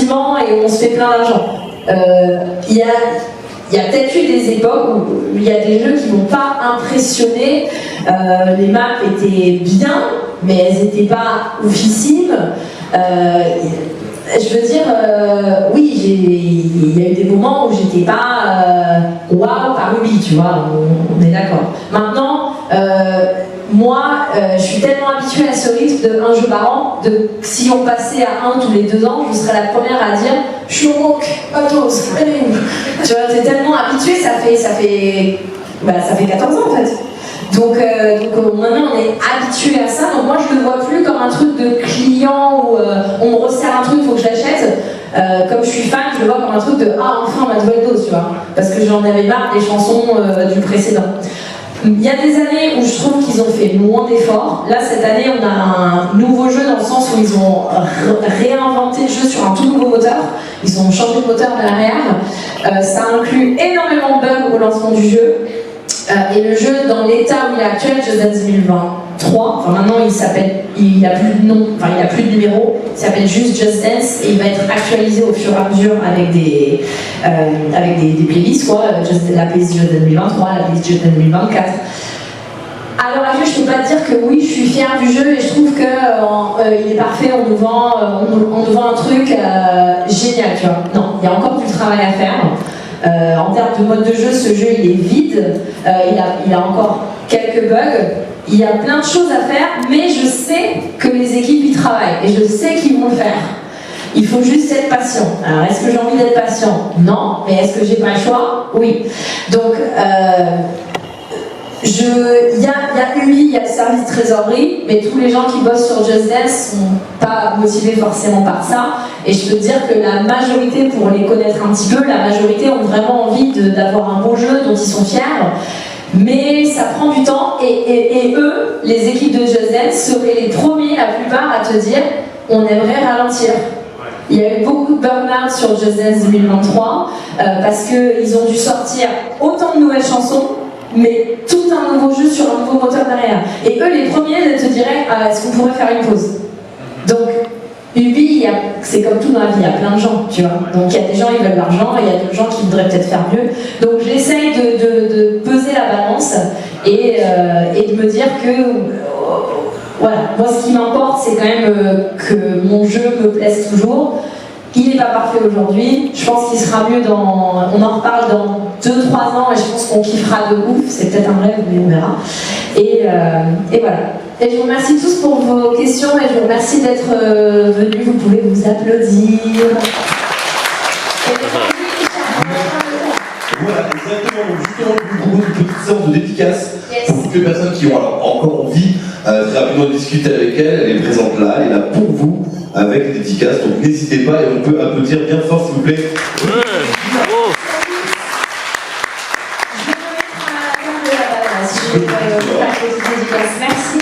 facilement et où on se fait plein d'argent. Il y a peut-être eu des époques où il y a des jeux qui m'ont pas impressionné. Les maps étaient bien, mais elles n'étaient pas oufissimes. Je veux dire, oui, il y a eu des moments où j'étais pas waouh par Ruby, tu vois, on est d'accord. Maintenant, moi, je suis tellement habituée à ce rythme de un jeu par an, si on passait à un tous les 2 ans, je serais la première à dire je suis au manque, Atos, tu vois, t'es tellement habituée, ça fait 14 ans en fait. Donc maintenant on est habitué à ça, donc moi je le vois plus comme un truc de client où on me resserre un truc, il faut que je l'achète. Comme je suis fan, je le vois comme un truc de ah enfin ma nouvelle dose, tu vois, parce que j'en avais marre des chansons du précédent. Il y a des années où je trouve qu'ils ont fait moins d'efforts. Là, cette année, on a un nouveau jeu dans le sens où ils ont réinventé le jeu sur un tout nouveau moteur. Ils ont changé de moteur derrière. Ça inclut énormément de bugs au lancement du jeu. Et le jeu, dans l'état où il est actuel, Just Dance 2023, enfin maintenant il n'a plus de nom, enfin il n'a plus de numéro, il s'appelle juste Just Dance et il va être actualisé au fur et à mesure avec des playlists, quoi, la playlist Just Dance 2023, la playlist Just Dance 2024. À l'heure actuelle, je peux pas te dire que oui, je suis fière du jeu et je trouve qu'il est parfait, on nous vend un truc génial, tu vois. Non, il y a encore du travail à faire. En termes de mode de jeu, ce jeu il est vide, il a encore quelques bugs, il y a plein de choses à faire, mais je sais que les équipes y travaillent et je sais qu'ils vont le faire. Il faut juste être patient. Alors est-ce que j'ai envie d'être patient? Non, mais est-ce que j'ai pas le choix? Oui. Donc il y a UI, il y a le service trésorerie, mais tous les gens qui bossent sur Just Dance sont pas motivés forcément par ça. Et je peux dire que la majorité, pour les connaître un petit peu, la majorité ont vraiment envie d'avoir un bon jeu dont ils sont fiers. Mais ça prend du temps et eux, les équipes de Just Dance, seraient les premiers, la plupart, à te dire on aimerait ralentir. Il y a eu beaucoup de burn-out sur Just Dance 2023 parce qu'ils ont dû sortir autant de nouvelles chansons, mais tout un nouveau jeu sur un nouveau moteur derrière. Et eux, les premiers, te diraient est-ce qu'on pourrait faire une pause? Donc, Ubi, c'est comme tout dans la vie, il y a plein de gens, tu vois. Donc, il y a des gens qui veulent de l'argent, et il y a d'autres gens qui voudraient peut-être faire mieux. Donc, j'essaye de peser la balance et de me dire que voilà, moi, ce qui m'importe, c'est quand même que mon jeu me plaise toujours. Il n'est pas parfait aujourd'hui, je pense qu'il sera mieux on en reparle dans 2-3 ans et je pense qu'on kiffera de ouf, c'est peut-être un rêve mais on verra. Et voilà. Et je vous remercie tous pour vos questions et je vous remercie d'être venus, vous pouvez vous applaudir. Voilà, exactement, donc justement, nous proposons une petite séance de dédicace pour toutes les personnes qui ont alors encore envie très rapidement de discuter avec elle. Elle est présente là, elle est là pour vous avec les dédicaces, donc n'hésitez pas et on peut applaudir bien fort s'il vous plaît. Merci.